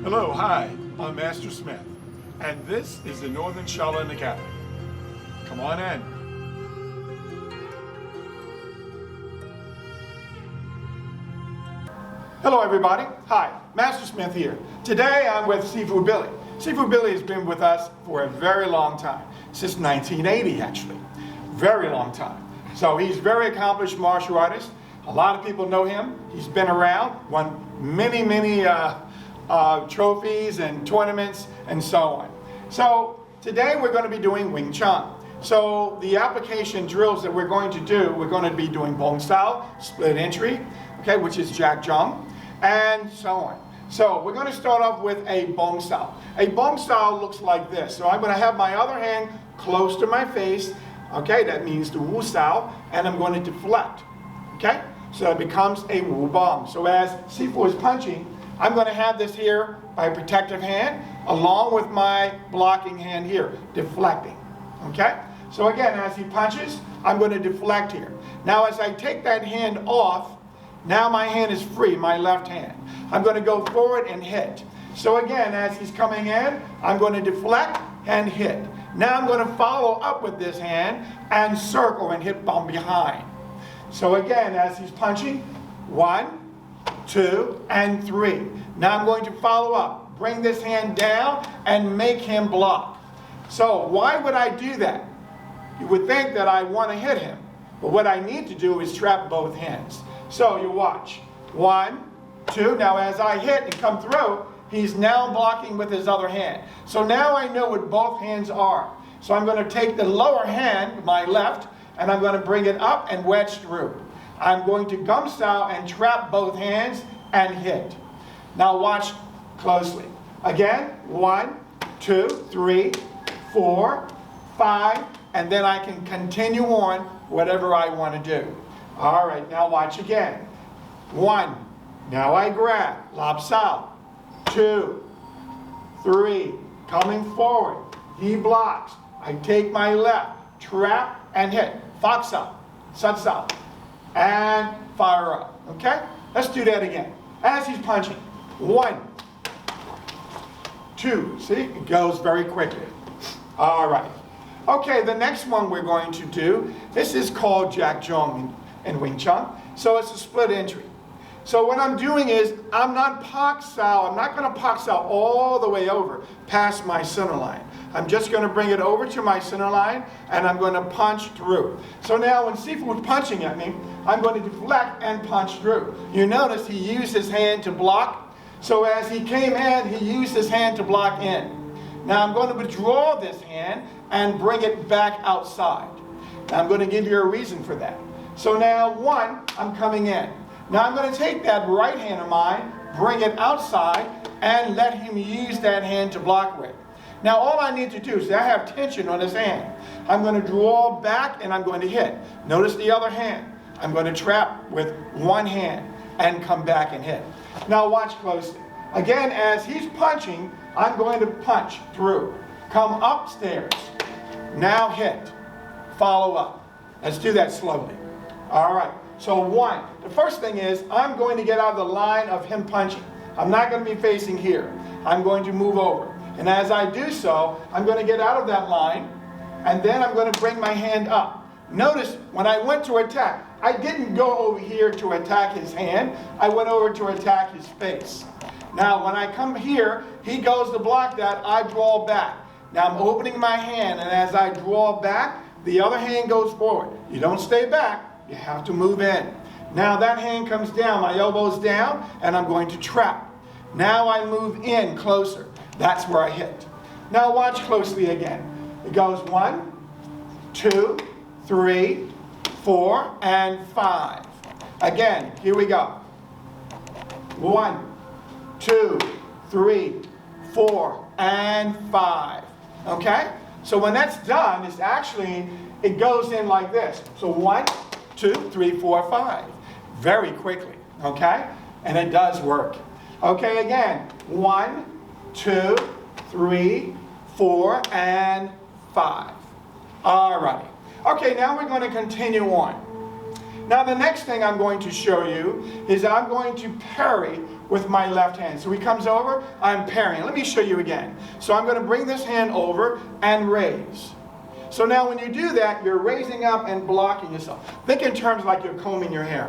Hello, hi, I'm Master Smith, and this is the Northern Shaolin Academy. Come on in. Hello everybody, hi, Master Smith here. Today I'm with Sifu Billy. Sifu Billy has been with us for a very long time, since 1980 actually, very long time. So he's a very accomplished martial artist. A lot of people know him. He's been around, won many trophies and tournaments and so on. So today we're going to be doing Wing Chun. So the application drills that we're going to do, we're going to be doing bone style, split entry, okay, which is Jack Jung, and so on. So we're going to start off with a bone style. A bone style looks like this. So I'm going to have my other hand close to my face, okay, that means the Wu style, and I'm going to deflect, okay? So it becomes a Wu bomb. So as Sifu is punching, I'm going to have this here, my protective hand, along with my blocking hand here, deflecting, okay? So again, as he punches, I'm going to deflect here. Now as I take that hand off, now my hand is free, my left hand. I'm going to go forward and hit. So again, as he's coming in, I'm going to deflect and hit. Now I'm going to follow up with this hand and circle and hit from behind. So again, as he's punching, 1, 2, and 3. Now I'm going to follow up, bring this hand down, and make him block. So why would I do that? You would think that I want to hit him, but what I need to do is trap both hands. So you watch, 1, 2. Now as I hit and come through, he's now blocking with his other hand. So now I know what both hands are. So I'm going to take the lower hand, my left, and I'm going to bring it up and wedge through. I'm going to gum style and trap both hands and hit. Now watch closely. Again, 1, 2, 3, 4, 5, and then I can continue on whatever I want to do. All right, now watch again. 1, now I grab, lob style. 2, 3, coming forward. He blocks. I take my left, trap and hit. Fox style, sun style, and fire up. Okay? Let's do that again. As he's punching. 1, 2. See? It goes very quickly. All right. Okay, the next one we're going to do, this is called Jack Jung in Wing Chun. So it's a split entry. So what I'm doing is, I'm not going to pak style all the way over past my center line. I'm just going to bring it over to my center line, and I'm going to punch through. So now when Sifu is punching at me, I'm going to deflect and punch through. You notice he used his hand to block. So as he came in, he used his hand to block in. Now I'm going to withdraw this hand and bring it back outside. Now I'm going to give you a reason for that. So now 1, I'm coming in. Now I'm going to take that right hand of mine, bring it outside, and let him use that hand to block with. Now all I need to do is, I have tension on his hand. I'm going to draw back and I'm going to hit. Notice the other hand. I'm going to trap with one hand and come back and hit. Now watch closely. Again, as he's punching, I'm going to punch through. Come upstairs. Now hit. Follow up. Let's do that slowly. All right. So 1, the first thing is, I'm going to get out of the line of him punching. I'm not going to be facing here. I'm going to move over. And as I do so, I'm going to get out of that line, and then I'm going to bring my hand up. Notice, when I went to attack, I didn't go over here to attack his hand. I went over to attack his face. Now, when I come here, he goes to block that, I draw back. Now, I'm opening my hand, and as I draw back, the other hand goes forward. You don't stay back. You have to move in. Now that hand comes down, my elbow's down, and I'm going to trap. Now I move in closer. That's where I hit. Now watch closely again. It goes 1, 2, 3, 4, and 5. Again, here we go. 1, 2, 3, 4, and 5. Okay? So when that's done, it goes in like this. So 1, 2, 3, 4, 5. Very quickly, okay? And it does work. Okay, again, 1, 2, 3, 4, and 5. All right. Okay, now we're going to continue on. Now the next thing I'm going to show you is I'm going to parry with my left hand. So he comes over, I'm parrying. Let me show you again. So I'm going to bring this hand over and raise. So now when you do that, you're raising up and blocking yourself. Think in terms like you're combing your hair.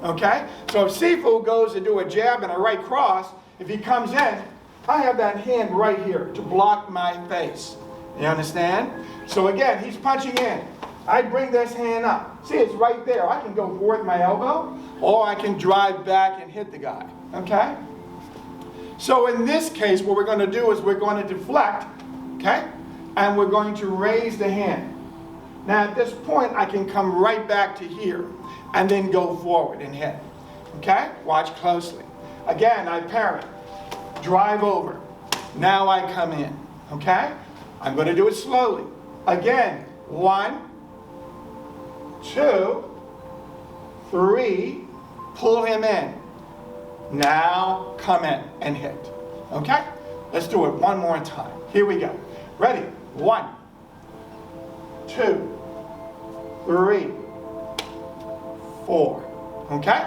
Okay? So if Sifu goes to do a jab and a right cross, if he comes in, I have that hand right here to block my face. You understand? So again, he's punching in. I bring this hand up. See, it's right there. I can go forward with my elbow, or I can drive back and hit the guy. Okay? So in this case, what we're going to do is we're going to deflect, okay? And we're going to raise the hand. Now at this point, I can come right back to here and then go forward and hit. Okay? Watch closely. Again, I parry. Drive over. Now I come in. Okay? I'm going to do it slowly. Again, 1, 2, 3, pull him in. Now come in and hit. Okay? Let's do it one more time. Here we go. Ready? 1, 2, 3, 4. Okay?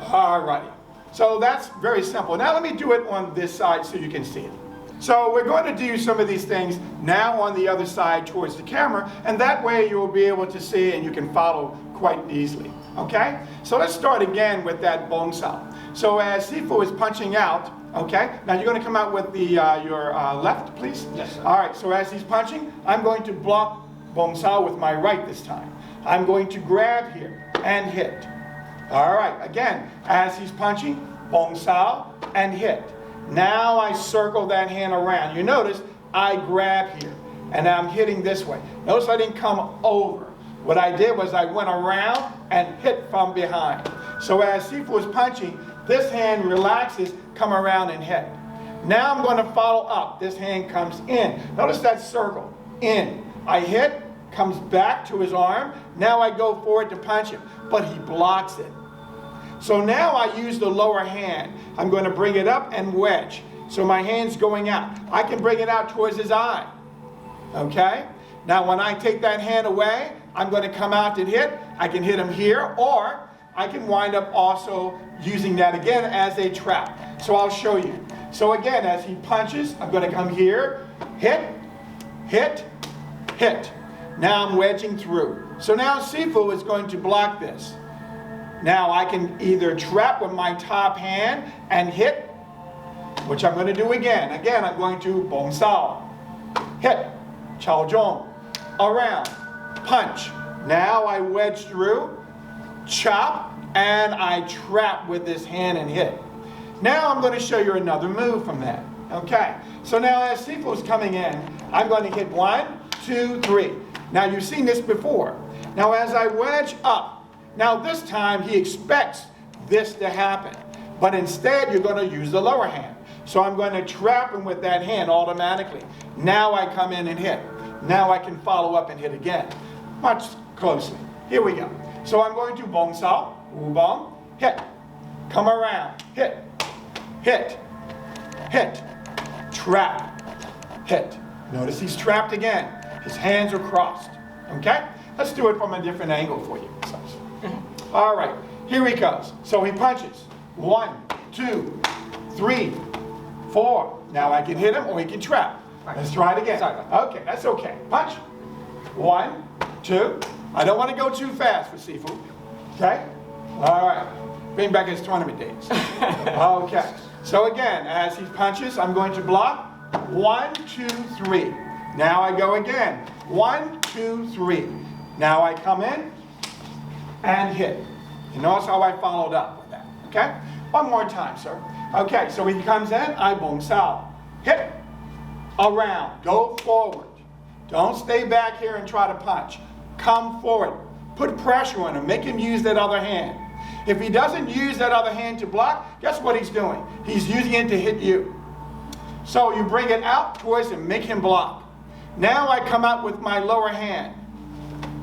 Alrighty. So that's very simple. Now let me do it on this side so you can see it. So we're going to do some of these things now on the other side towards the camera, and that way you'll be able to see and you can follow quite easily. Okay? So let's start again with that bong sao. So as Sifu is punching out, okay? Now you're going to come out with the your left, please? Yes, sir. All right, so as he's punching, I'm going to block bong sao with my right this time. I'm going to grab here and hit. All right, again, as he's punching, bong sao and hit. Now I circle that hand around. You notice I grab here and I'm hitting this way. Notice I didn't come over. What I did was I went around and hit from behind. So as Sifu is punching, this hand relaxes, come around and hit. Now I'm going to follow up. This hand comes in. Notice that circle. In. I hit, comes back to his arm. Now I go forward to punch him, but he blocks it. So now I use the lower hand. I'm going to bring it up and wedge. So my hand's going out. I can bring it out towards his eye. Okay? Now when I take that hand away, I'm going to come out and hit. I can hit him here, or I can wind up also using that again as a trap. So I'll show you. So again, as he punches, I'm going to come here, hit, hit, hit. Now I'm wedging through. So now Sifu is going to block this. Now I can either trap with my top hand and hit, which I'm going to do again. Again, I'm going to bong sao, hit, chao zhong, around, punch. Now I wedge through, chop, and I trap with this hand and hit. Now I'm going to show you another move from that. Okay, so now as Sifu is coming in, I'm going to hit 1, 2, 3. Now you've seen this before. Now as I wedge up, now this time he expects this to happen, but instead you're going to use the lower hand. So I'm going to trap him with that hand automatically. Now I come in and hit. Now I can follow up and hit again. Much closely. Here we go. So I'm going to bong sao, wu bong, hit, come around, hit, hit, hit, trap, hit. Notice he's trapped again. His hands are crossed. Okay? Let's do it from a different angle for you. All right, here he goes. So he punches. 1, 2, 3, 4. Now I can hit him or he can trap. Let's try it again. Okay, that's okay. Punch. 1, 2. I don't want to go too fast for Sifu. Okay? All right. Bring back his tournament days. Okay. So again, as he punches, I'm going to block. 1, 2, 3. Now I go again. 1, 2, 3. Now I come in and hit. You notice how I followed up with that. Okay? One more time, sir. Okay, so he comes in, I bong sao. Hit. Around. Go forward. Don't stay back here and try to punch. Come forward. Put pressure on him. Make him use that other hand. If he doesn't use that other hand to block, guess what he's doing? He's using it to hit you. So you bring it out towards him, make him block. Now I come out with my lower hand.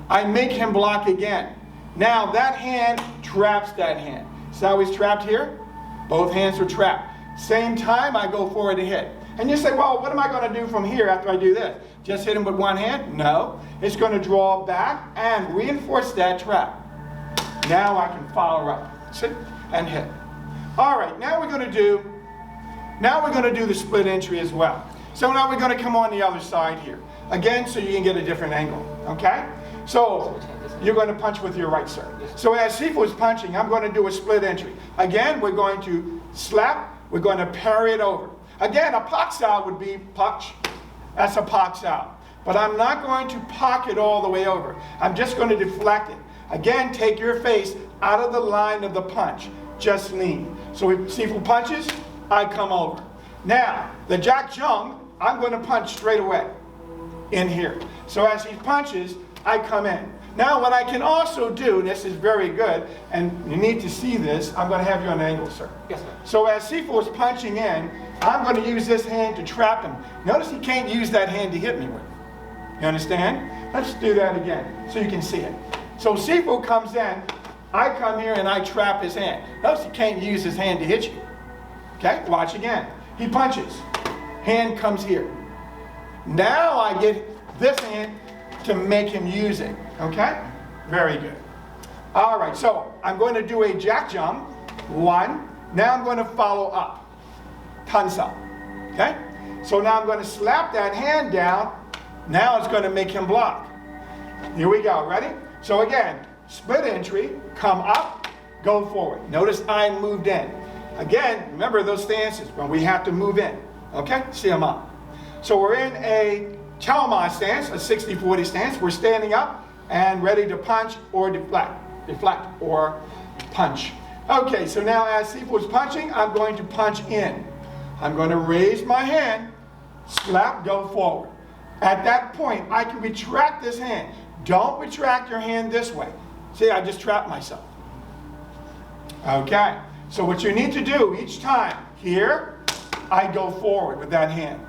I make him block again. Now that hand traps that hand. See how he's trapped here? Both hands are trapped. Same time I go forward to hit. And you say, well, what am I going to do from here after I do this? Just hit him with one hand? No. It's going to draw back and reinforce that trap. Now I can follow up. Sit and hit. All right, now we're going to do the split entry as well. So now we're going to come on the other side here. Again, so you can get a different angle, okay? So you're going to punch with your right, sir. So as Sifu is punching, I'm going to do a split entry. Again, we're going to slap, we're going to parry it over. Again, a pak sao would be punch. That's a pak sao. But I'm not going to pak it all the way over. I'm just going to deflect it. Again, take your face out of the line of the punch. Just lean. So if Sifu punches, I come over. Now, the Jack Jung, I'm going to punch straight away in here. So as he punches, I come in. Now what I can also do, this is very good, and you need to see this, I'm going to have you on an angle, sir. Yes, sir. So as Sifu is punching in, I'm going to use this hand to trap him. Notice he can't use that hand to hit me with. You understand? Let's do that again so you can see it. So Sifu comes in, I come here and I trap his hand. Notice he can't use his hand to hit you. Okay, watch again. He punches, hand comes here. Now I get this hand to make him use it, okay? Very good. All right, so I'm going to do a jack jump, one. Now I'm going to follow up, tansa, okay? So now I'm going to slap that hand down. Now it's going to make him block. Here we go, ready? So again, split entry, come up, go forward. Notice I moved in. Again, remember those stances when we have to move in, okay? See them up. So we're in a Chow Ma stance, a 60-40 stance. We're standing up and ready to punch or deflect or punch. Okay, so now as Sifu is punching, I'm going to punch in. I'm going to raise my hand, slap, go forward. At that point, I can retract this hand. Don't retract your hand this way. See, I just trapped myself. Okay, so what you need to do each time, here, I go forward with that hand.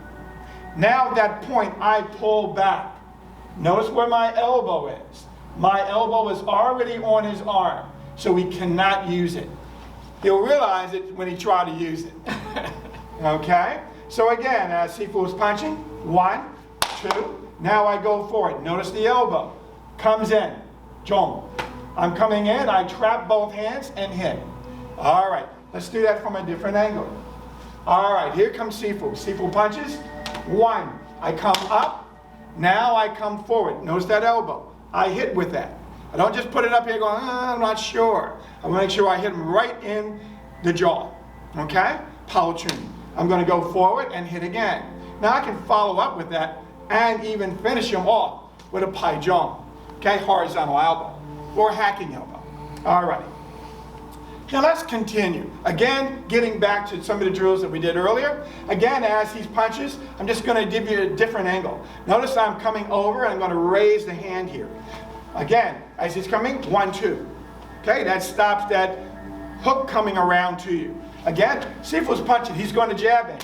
Now at that point, I pull back. Notice where my elbow is. My elbow is already on his arm, so he cannot use it. He'll realize it when he tries to use it. Okay? So again, as Sifu is punching, 1, 2. Now I go forward. Notice the elbow comes in. Zhong. I'm coming in, I trap both hands and hit. All right, let's do that from a different angle. All right, here comes Sifu. Sifu punches. 1, I come up, now I come forward. Notice that elbow. I hit with that. I don't just put it up here going, I'm not sure. I want to make sure I hit him right in the jaw. Okay? Pao Chun. I'm going to go forward and hit again. Now I can follow up with that and even finish him off with a Pai Zhong. Okay? Horizontal elbow or hacking elbow. All right. Now let's continue. Again, getting back to some of the drills that we did earlier. Again, as he punches, I'm just going to give you a different angle. Notice I'm coming over and I'm going to raise the hand here. Again, as he's coming, 1, 2. Okay, that stops that hook coming around to you. Again, Sifu's punching, he's going to jab in.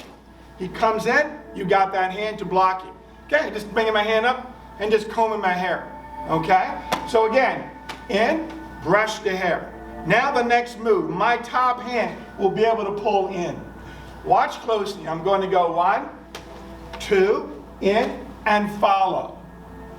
He comes in, you got that hand to block you. Okay, just bringing my hand up and just combing my hair. Okay, so again, in, brush the hair. Now the next move, my top hand will be able to pull in. Watch closely. I'm going to go 1, 2, in, and follow.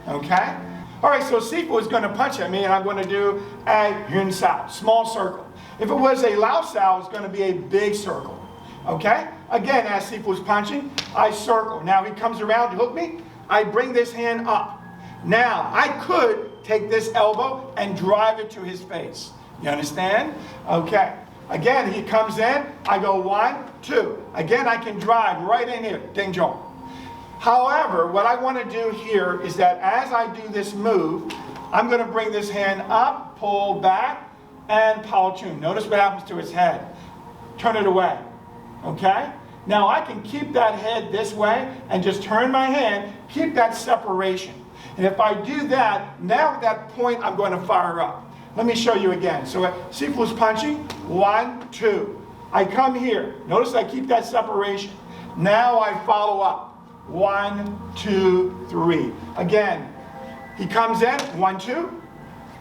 Okay? All right, so Sifu is going to punch at me, and I'm going to do a Yun Sao, small circle. If it was a Lao Sao, it's going to be a big circle. Okay? Again, as Sifu is punching, I circle. Now he comes around to hook me. I bring this hand up. Now, I could take this elbow and drive it to his face. You understand? Okay. Again, he comes in. I go 1, 2. Again, I can drive right in here. Ding Zhong. However, what I want to do here is that as I do this move, I'm going to bring this hand up, pull back, and Pao Chun. Notice what happens to his head. Turn it away. Okay? Now I can keep that head this way and just turn my hand, keep that separation. And if I do that, now at that point, I'm going to fire up. Let me show you again. So Sifu's punching, 1, 2. I come here. Notice I keep that separation. Now I follow up. 1, 2, 3. Again, he comes in, 1, 2.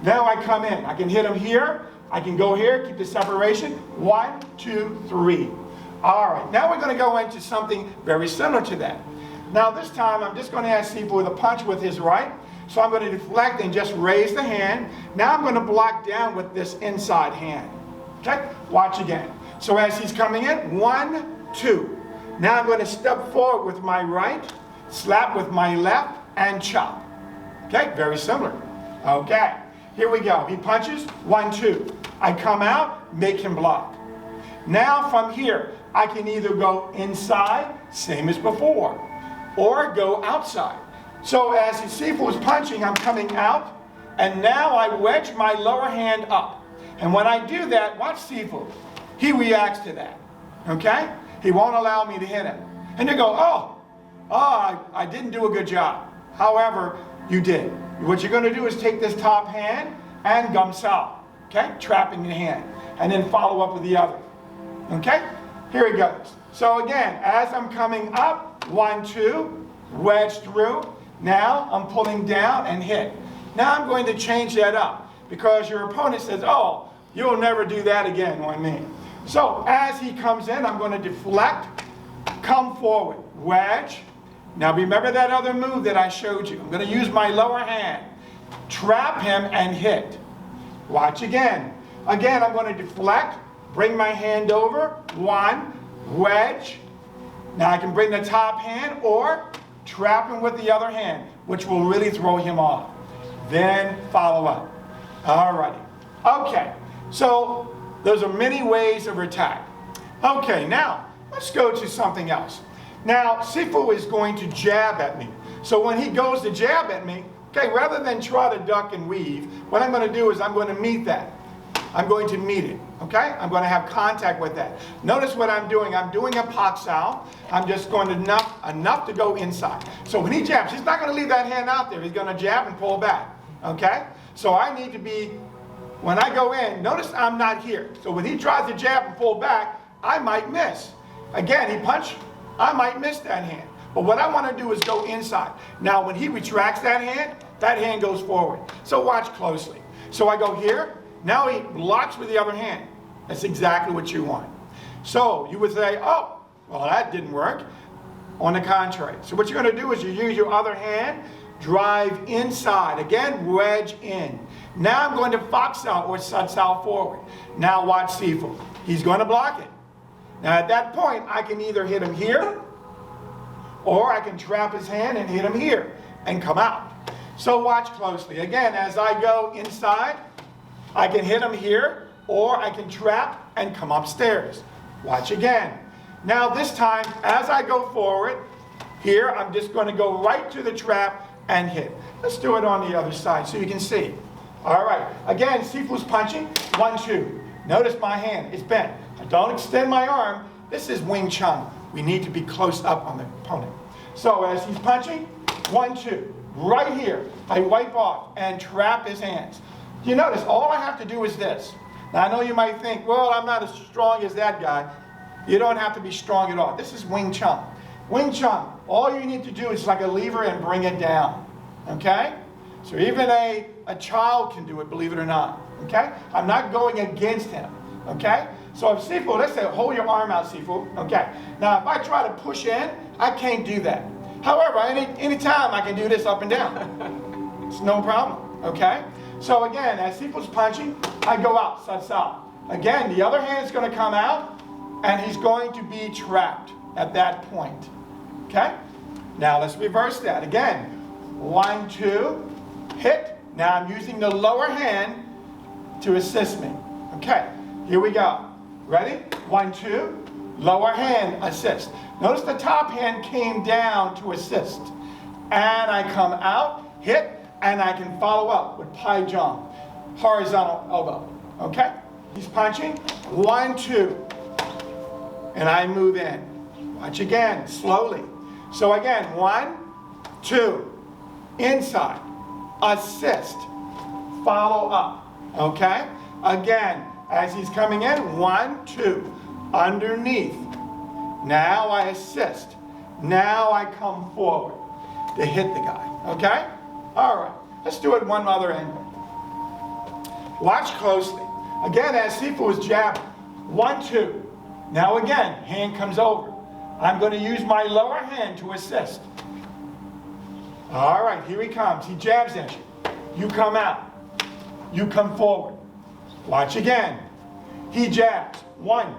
Now I come in. I can hit him here. I can go here, keep the separation. 1, 2, 3. All right, now we're going to go into something very similar to that. Now this time, I'm just going to ask Sifu to punch with his right. So I'm going to deflect and just raise the hand. Now I'm going to block down with this inside hand. Okay? Watch again. So as he's coming in, 1, 2. Now I'm going to step forward with my right, slap with my left, and chop. Okay? Very similar. Okay. Here we go. He punches, 1, 2. I come out, make him block. Now from here, I can either go inside, same as before, or go outside. So as Sifu was punching, I'm coming out, and now I wedge my lower hand up. And when I do that, watch Sifu. He reacts to that. Okay? He won't allow me to hit him. And they go, I didn't do a good job. However, you did. What you're going to do is take this top hand and gum sao. Okay? Trapping the hand. And then follow up with the other. Okay? Here he goes. So again, as I'm coming up, 1, 2, wedge through. Now I'm pulling down and hit. Now I'm going to change that up because your opponent says, oh, you'll never do that again on me. So as he comes in, I'm going to deflect, come forward, wedge. Now remember that other move that I showed you. I'm going to use my lower hand, trap him and hit. Watch again. Again, I'm going to deflect, bring my hand over, 1, wedge. Now I can bring the top hand or trap him with the other hand, which will really throw him off. Then follow up. Alrighty. Okay, so those are many ways of attack. Okay, now let's go to something else. Now, Sifu is going to jab at me. So when he goes to jab at me, okay, rather than try to duck and weave, what I'm going to do is I'm going to meet that. I'm going to meet it, okay? I'm going to have contact with that. Notice what I'm doing. I'm doing a pak sao. I'm just going to enough to go inside. So when he jabs, he's not going to leave that hand out there. He's going to jab and pull back, okay? So I need to be, when I go in, notice I'm not here. So when he tries to jab and pull back, I might miss. Again, he punched, I might miss that hand. But what I want to do is go inside. Now when he retracts that hand goes forward. So watch closely. So I go here. Now he blocks with the other hand. That's exactly what you want. So you would say, oh, well, that didn't work. On the contrary. So what you're going to do is you use your other hand, drive inside. Again, wedge in. Now I'm going to fox out or sun sao forward. Now watch Sifu. He's going to block it. Now at that point, I can either hit him here, or I can trap his hand and hit him here and come out. So watch closely. Again, as I go inside, I can hit him here, or I can trap and come upstairs. Watch again. Now this time, as I go forward, here I'm just going to go right to the trap and hit. Let's do it on the other side so you can see. All right. Again, Sifu's punching. 1, 2. Notice my hand is bent. I don't extend my arm. This is Wing Chun. We need to be close up on the opponent. So as he's punching, 1, 2. Right here, I wipe off and trap his hands. You notice, all I have to do is this. Now, I know you might think, well, I'm not as strong as that guy. You don't have to be strong at all. This is Wing Chun. Wing Chun, all you need to do is like a lever and bring it down. Okay? So even a child can do it, believe it or not. Okay? I'm not going against him. Okay? So if Sifu, let's say, hold your arm out, Sifu. Okay. Now, if I try to push in, I can't do that. However, anytime I can do this up and down. It's no problem. Okay? So again, as Sifu's punching, I go out, sun sao. Again, the other hand is going to come out, and he's going to be trapped at that point. Okay? Now let's reverse that. Again, 1, 2, hit. Now I'm using the lower hand to assist me. Okay, here we go. Ready? 1, 2, lower hand, assist. Notice the top hand came down to assist. And I come out, hit, and I can follow up with pai jump, horizontal elbow. Okay? He's punching. 1, 2. And I move in. Watch again, slowly. So again, 1, 2. Inside. Assist. Follow up. Okay? Again, as he's coming in, 1, 2. Underneath. Now I assist. Now I come forward to hit the guy. Okay? All right, let's do it one other angle. Watch closely. Again, as Sifu is jabbing. 1, 2. Now again, hand comes over. I'm going to use my lower hand to assist. All right, here he comes. He jabs at you. You come out. You come forward. Watch again. He jabs. 1,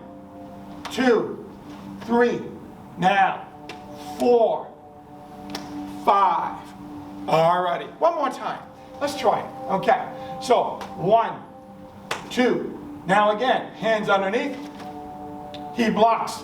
2, 3. Now, 4, 5. All righty. One more time. Let's try it. Okay. So, 1, 2. Now again, hands underneath. He blocks.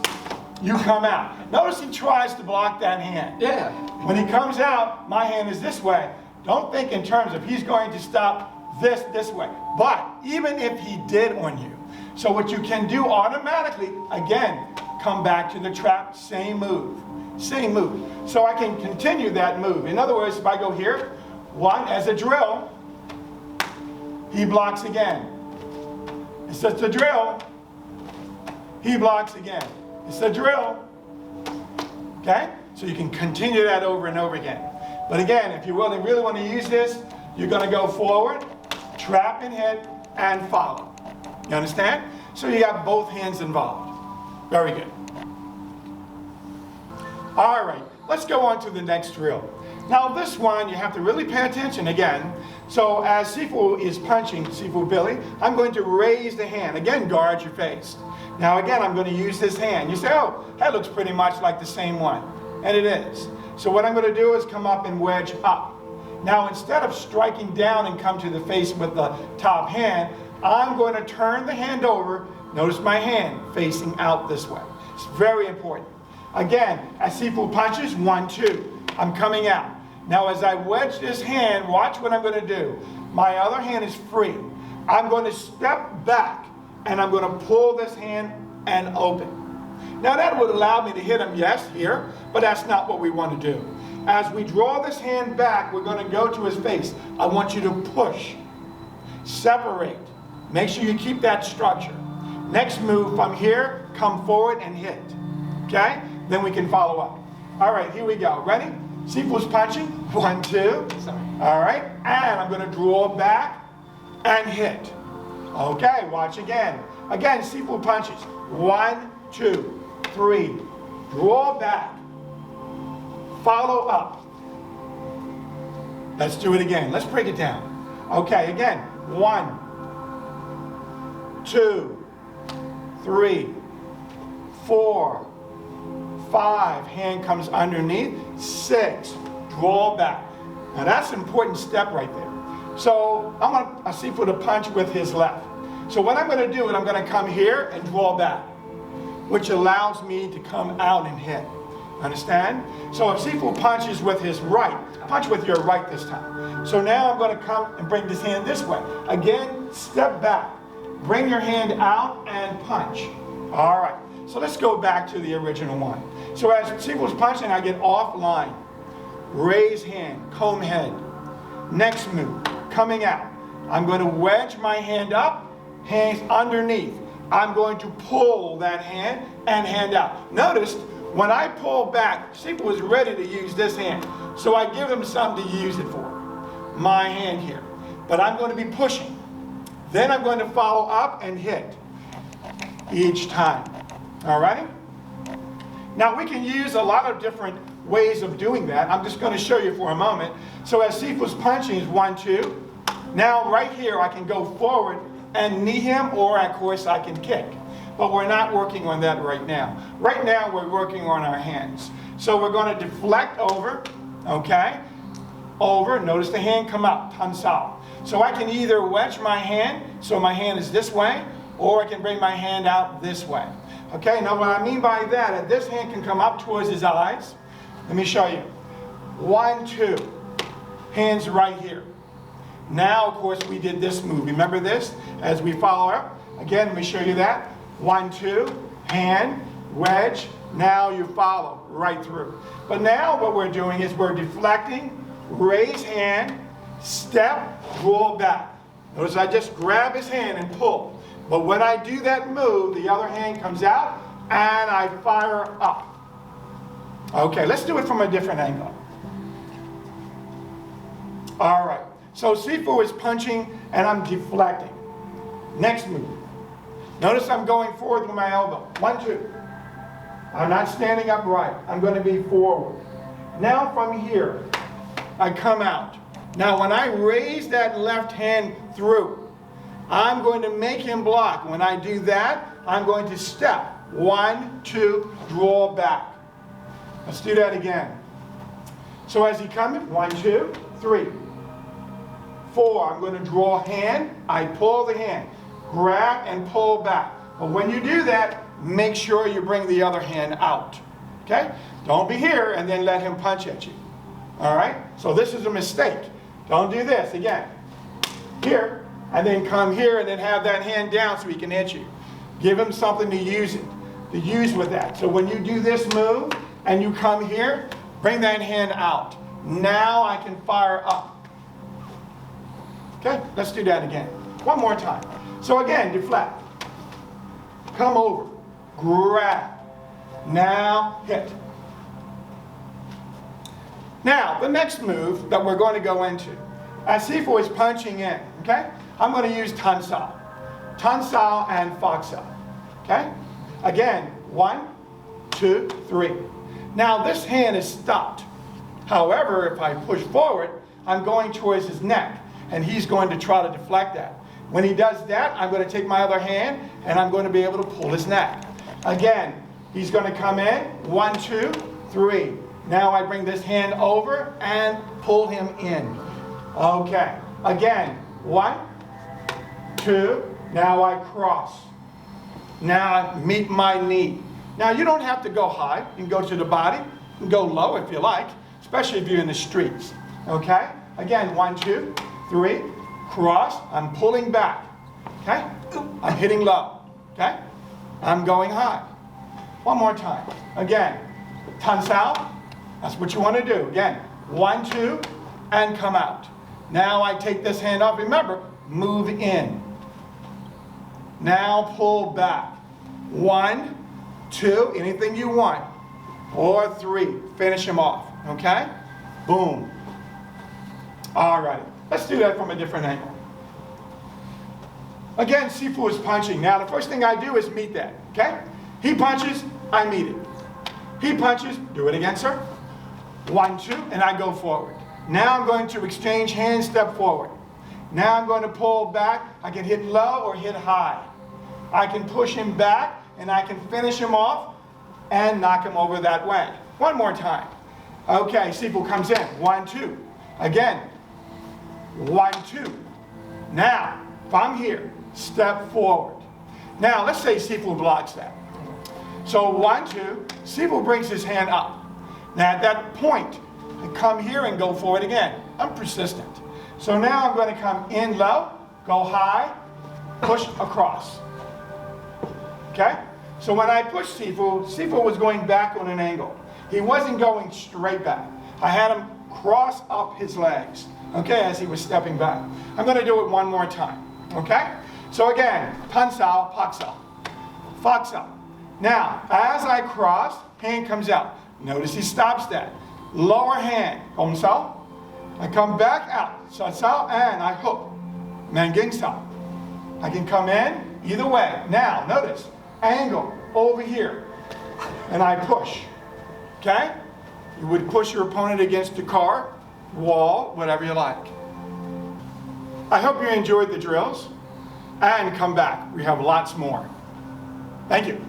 You come out. Notice he tries to block that hand. Yeah. When he comes out, my hand is this way. Don't think in terms of he's going to stop this way. But even if he did on you, so what you can do automatically, again, come back to the trap, same move. Same move. So I can continue that move. In other words, if I go here, 1 as a drill, he blocks again. It's just a drill. He blocks again. It's a drill. Okay? So you can continue that over and over again. But again, if you really want to use this, you're going to go forward, trap and hit, and follow. You understand? So you got both hands involved. Very good. All right, let's go on to the next drill. Now this one, you have to really pay attention again. So as Sifu is punching, Sifu Billy, I'm going to raise the hand. Again, guard your face. Now again, I'm going to use this hand. You say, oh, that looks pretty much like the same one. And it is. So what I'm going to do is come up and wedge up. Now instead of striking down and come to the face with the top hand, I'm going to turn the hand over. Notice my hand facing out this way. It's very important. Again, as Sifu punches, 1, 2. I'm coming out. Now as I wedge this hand, watch what I'm going to do. My other hand is free. I'm going to step back and I'm going to pull this hand and open. Now that would allow me to hit him, yes, here, but that's not what we want to do. As we draw this hand back, we're going to go to his face. I want you to push, separate. Make sure you keep that structure. Next move from here, come forward and hit. Okay? Then we can follow up. All right, here we go. Ready? Sifu's punching. 1, 2. Sorry. All right, and I'm going to draw back and hit. Okay, watch again. Again, Sifu punches. 1, 2, 3. Draw back. Follow up. Let's do it again. Let's break it down. Okay, again. 1, 2, 3, 4, 5. Hand comes underneath. 6. Draw back. Now that's an important step right there. So I want Sifu to punch with his left. So what I'm going to do is I'm going to come here and draw back, which allows me to come out and hit. Understand? So if Sifu punches with his right, punch with your right this time. So now I'm going to come and bring this hand this way. Again, step back. Bring your hand out and punch. All right. So let's go back to the original one. So as Sifu's punching, I get offline. Raise hand, comb head. Next move, coming out. I'm going to wedge my hand up, hands underneath. I'm going to pull that hand and hand out. Notice, when I pull back, Sifu is ready to use this hand. So I give him something to use it for. My hand here. But I'm going to be pushing. Then I'm going to follow up and hit each time. All right? Now we can use a lot of different ways of doing that. I'm just going to show you for a moment. So as Sifu's punching is 1, 2. Now right here I can go forward and knee him, or of course I can kick. But we're not working on that right now. Right now we're working on our hands. So we're going to deflect over, okay? Over, notice the hand come up, tansao. So I can either wedge my hand, so my hand is this way, or I can bring my hand out this way. Okay, now what I mean by that, this hand can come up towards his eyes. Let me show you. 1, 2. Hands right here. Now, of course, we did this move. Remember this? As we follow up. Again, let me show you that. 1, 2. Hand, wedge. Now you follow right through. But now what we're doing is we're deflecting, raise hand, step, draw back. Notice I just grab his hand and pull. But when I do that move, the other hand comes out and I fire up. Okay, let's do it from a different angle. All right, so Sifu is punching and I'm deflecting. Next move. Notice I'm going forward with my elbow. 1, 2. I'm not standing upright. I'm going to be forward. Now from here, I come out. Now when I raise that left hand through, I'm going to make him block. When I do that, I'm going to step. 1, 2, draw back. Let's do that again. So as he comes, 1, 2, 3, 4. I'm going to draw hand. I pull the hand. Grab and pull back. But when you do that, make sure you bring the other hand out. Okay? Don't be here and then let him punch at you. All right? So this is a mistake. Don't do this. Again, here, and then come here and then have that hand down so he can hit you. Give him something to use with that. So when you do this move and you come here, bring that hand out. Now I can fire up. Okay? Let's do that again. One more time. So again, deflect. Come over. Grab. Now hit. Now, the next move that we're going to go into, as Sifu is punching in, okay? I'm going to use Tan Sao. Tan Sao and Fox Sao. Okay? Again, 1, 2, 3. Now this hand is stopped. However, if I push forward, I'm going towards his neck, and he's going to try to deflect that. When he does that, I'm going to take my other hand, and I'm going to be able to pull his neck. Again, he's going to come in, 1, 2, 3. Now I bring this hand over and pull him in. Okay. Again, 1, 2. Now I cross. Now I meet my knee. Now you don't have to go high. You can go to the body. You can go low if you like, especially if you're in the streets. Okay? Again, 1, 2, 3. Cross. I'm pulling back. Okay? I'm hitting low. Okay? I'm going high. One more time. Again, Tan Sao. That's what you want to do. Again, 1, 2, and come out. Now I take this hand off. Remember, move in. Now pull back. 1, 2, anything you want. Or 3. Finish him off. Okay? Boom. All right. Let's do that from a different angle. Again, Sifu is punching. Now, the first thing I do is meet that. Okay? He punches, I meet it. He punches, do it again, sir. 1, 2, and I go forward. Now I'm going to exchange hands, step forward. Now I'm going to pull back. I can hit low or hit high. I can push him back, and I can finish him off and knock him over that way. One more time. Okay, Sifu comes in. 1, 2. Again. 1, 2. Now, if I'm here, step forward. Now, let's say Sifu blocks that. So 1, 2, Sifu brings his hand up. Now at that point, I come here and go forward again. I'm persistent. So now I'm going to come in low, go high, push across. Okay? So when I pushed Sifu, Sifu was going back on an angle. He wasn't going straight back. I had him cross up his legs, okay, as he was stepping back. I'm going to do it one more time. Okay? So again, Tan Sao, Pak Sao, Fox Sao. Now, as I cross, hand comes out. Notice he stops that. Lower hand, Hong Sao. I come back out, San Sao, and I hook. Manging Sao. I can come in either way. Now, notice, angle over here, and I push. Okay? You would push your opponent against the car, wall, whatever you like. I hope you enjoyed the drills, and come back. We have lots more. Thank you.